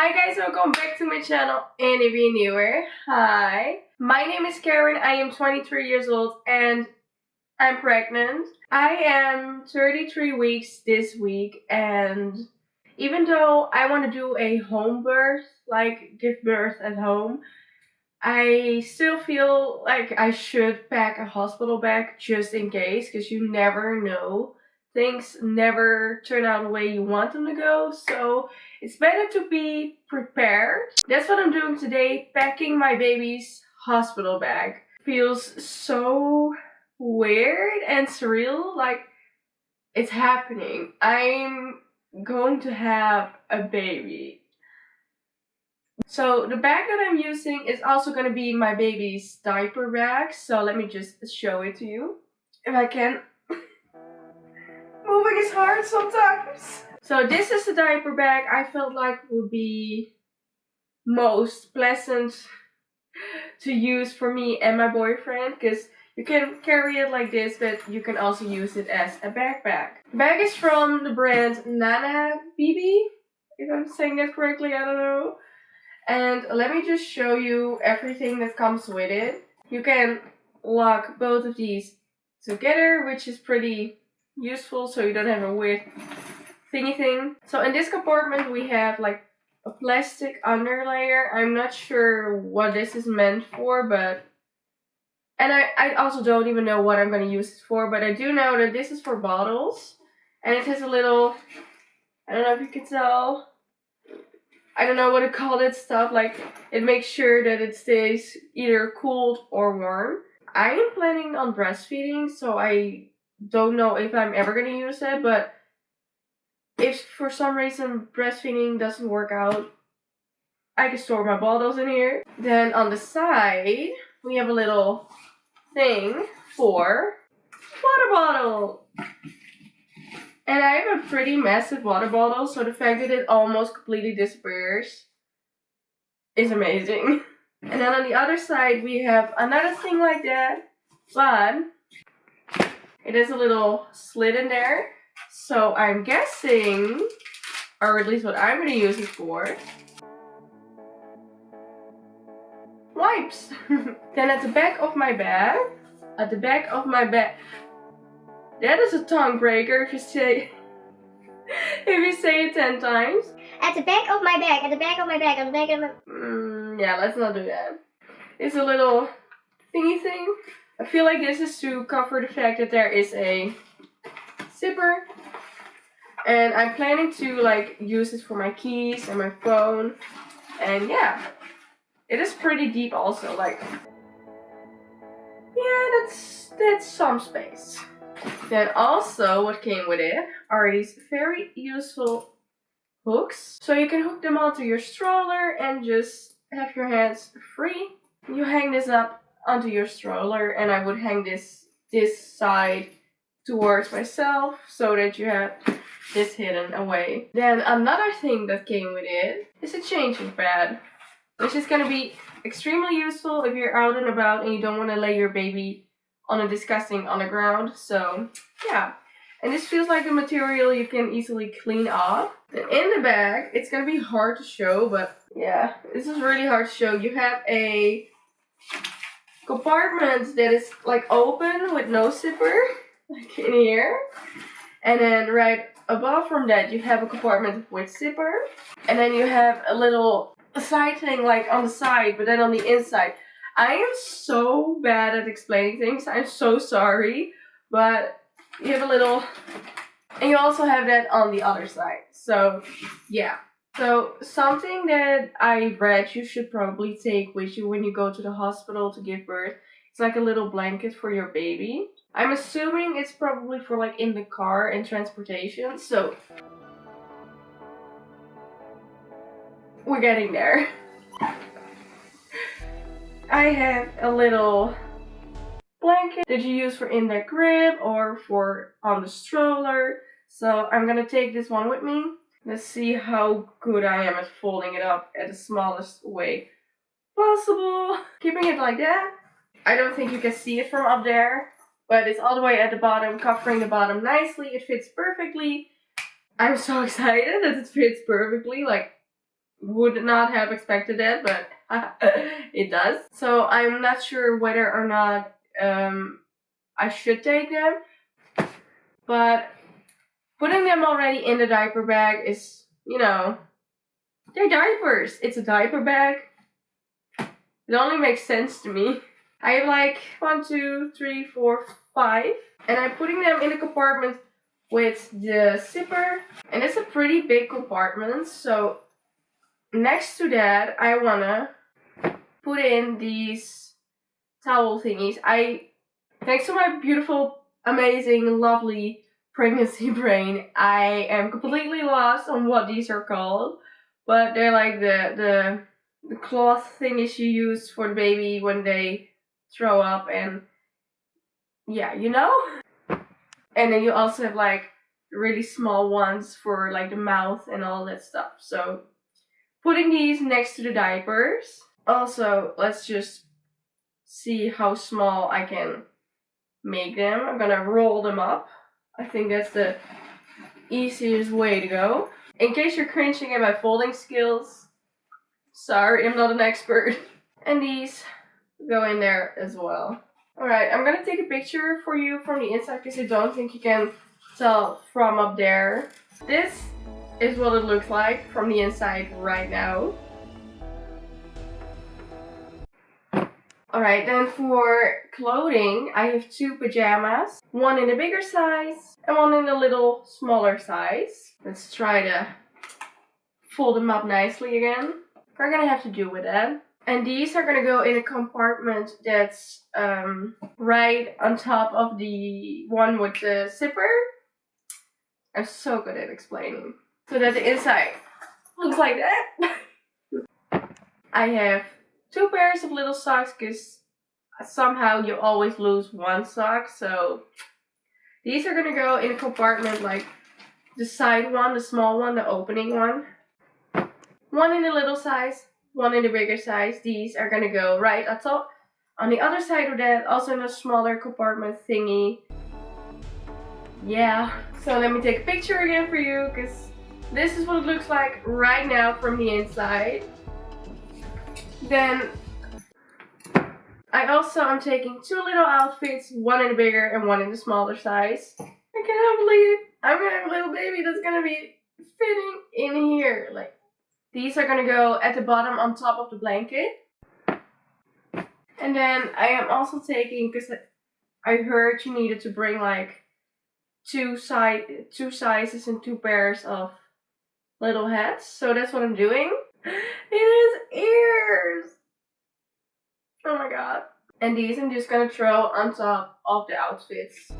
Hi guys, welcome back to my channel, and if you're newer, hi. My name is Karen, I am 23 years old and I'm pregnant. I am 33 weeks this week, and even though I want to do a home birth, like give birth at home, I still feel like I should pack a hospital bag just in case, because you never know. Things never turn out the way you want them to go, so it's better to be prepared. That's what I'm doing today, packing my baby's hospital bag. Feels so weird and surreal, like it's happening. I'm going to have a baby. So the bag that I'm using is also going to be my baby's diaper bag, so let me just show it to you if I can. Moving is hard sometimes. So this is the diaper bag I felt like would be most pleasant to use for me and my boyfriend, because you can carry it like this, but you can also use it as a backpack. The bag is from the brand Nana BB, if I'm saying that correctly, I don't know. And let me just show you everything that comes with it. You can lock both of these together, which is pretty useful, so you don't have a weird thingy thing. So in this compartment we have like a plastic underlayer. I'm not sure what this is meant for, but I also don't even know what I'm going to use it for, but I do know that this is for bottles, and it has a little, I don't know if you can tell, I don't know what to call that stuff, like it makes sure that it stays either cooled or warm. I am planning on breastfeeding, so I don't know if I'm ever going to use it, but if for some reason breastfeeding doesn't work out, I can store my bottles in here. Then on the side, we have a little thing for water bottle. And I have a pretty massive water bottle, so the fact that it almost completely disappears is amazing. And then on the other side, we have another thing like that, but it has a little slit in there. So I'm guessing, or at least what I'm going to use it for, wipes. Then at the back of my bag, that is a tongue breaker if you say it 10 times. At the back of my bag, Yeah, let's not do that. It's a little thingy thing. I feel like this is to cover the fact that there is a zipper. And I'm planning to like use it for my keys and my phone. And yeah, it is pretty deep also, like, yeah, that's some space. Then also what came with it are these very useful hooks. So you can hook them onto your stroller and just have your hands free. You hang this up onto your stroller, and I would hang this side towards myself so that you have this hidden away. Then another thing that came with it is a changing pad, which is going to be extremely useful if you're out and about and you don't want to lay your baby on a disgusting on the ground. So yeah, and this feels like a material you can easily clean off. And in the bag, it's going to be hard to show, but yeah, this is really hard to show. You have a compartment that is like open with no zipper, like in here, and then right above from that you have a compartment with zipper, and then you have a little side thing like on the side, but then on the inside. I am so bad at explaining things, I'm so sorry, but you have a little, and you also have that on the other side. So yeah, so something that I read you should probably take with you when you go to the hospital to give birth, it's like a little blanket for your baby. I'm assuming it's probably for like in the car and transportation, so we're getting there. I have a little blanket that you use for in the crib or for on the stroller, so I'm gonna take this one with me. Let's see how good I am at folding it up at the smallest way possible. Keeping it like that. I don't think you can see it from up there, but it's all the way at the bottom, covering the bottom nicely. It fits perfectly. I'm so excited that it fits perfectly. Like, would not have expected that, but it does. So I'm not sure whether or not I should take them, but putting them already in the diaper bag is, you know, they're diapers. It's a diaper bag. It only makes sense to me. I have like 1, 2, 3, 4, 5, and I'm putting them in a compartment with the zipper, and it's a pretty big compartment. So next to that, I wanna put in these towel thingies. Thanks to my beautiful, amazing, lovely pregnancy brain, I am completely lost on what these are called, but they're like the cloth thingies you use for the baby when they throw up, and yeah, you know? And then you also have like really small ones for like the mouth and all that stuff. So putting these next to the diapers. Also, let's just see how small I can make them. I'm gonna roll them up. I think that's the easiest way to go. In case you're cringing at my folding skills, sorry, I'm not an expert. And these go in there as well. Alright, I'm gonna take a picture for you from the inside because I don't think you can tell from up there. This is what it looks like from the inside right now. Alright, then for clothing, I have 2 pajamas. One in a bigger size and one in a little smaller size. Let's try to fold them up nicely again. We're gonna have to do with that. And these are gonna go in a compartment that's right on top of the one with the zipper. I'm so good at explaining. So that the inside looks like that. I have 2 pairs of little socks because somehow you always lose one sock. So these are gonna go in a compartment like the side one, the small one, the opening one. One in the little size, one in the bigger size. These are gonna go right on top. On the other side of that, also in a smaller compartment thingy. Yeah, so let me take a picture again for you because this is what it looks like right now from the inside. Then I also am taking 2 little outfits, one in the bigger and one in the smaller size. I cannot believe I'm gonna have a little baby that's gonna be fitting in here. Like, these are gonna go at the bottom on top of the blanket. And then I am also taking, because I heard you needed to bring like 2 sizes and 2 pairs of little hats. So that's what I'm doing. It has ears! Oh my god. And these I'm just gonna throw on top of the outfits.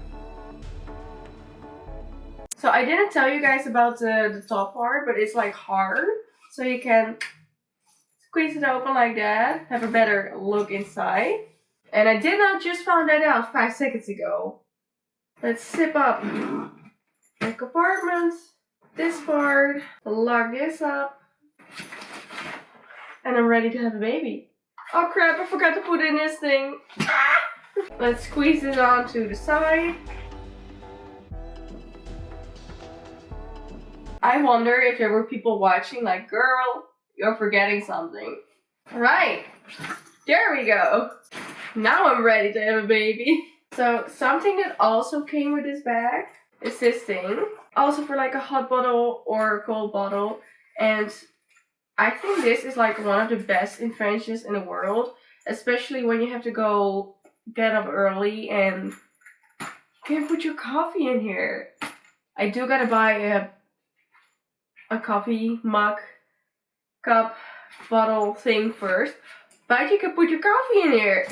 So I didn't tell you guys about the top part, but it's like hard. So you can squeeze it open like that, have a better look inside. And I did not just found that out 5 seconds ago. Let's zip up the compartments, this part, lock this up, and I'm ready to have a baby. Oh crap, I forgot to put in this thing. Let's squeeze it onto the side. I wonder if there were people watching like, girl, you're forgetting something. Right, there we go. Now I'm ready to have a baby. So something that also came with this bag is this thing. Also for like a hot bottle or a cold bottle. And I think this is like one of the best inventions in the world. Especially when you have to go get up early and you can put your coffee in here. I do gotta buy a coffee mug, cup, bottle thing first. But you can put your coffee in here.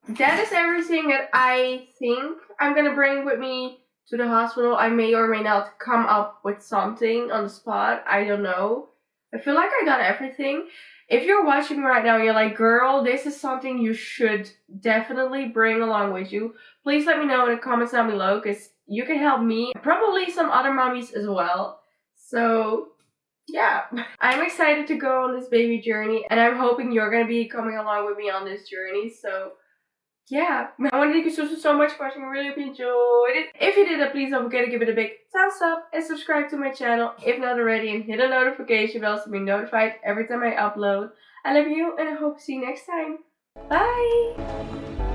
That is everything that I think I'm gonna bring with me to the hospital. I may or may not come up with something on the spot. I don't know. I feel like I got everything. If you're watching me right now and you're like, girl, this is something you should definitely bring along with you, please let me know in the comments down below because you can help me. Probably some other mommies as well. So yeah, I'm excited to go on this baby journey and I'm hoping you're going to be coming along with me on this journey. So yeah, I want to thank you so much for watching. I really hope you enjoyed it. If you did, please don't forget to give it a big thumbs up and subscribe to my channel if not already, and hit the notification bell to be notified every time I upload. I love you and I hope to see you next time. Bye!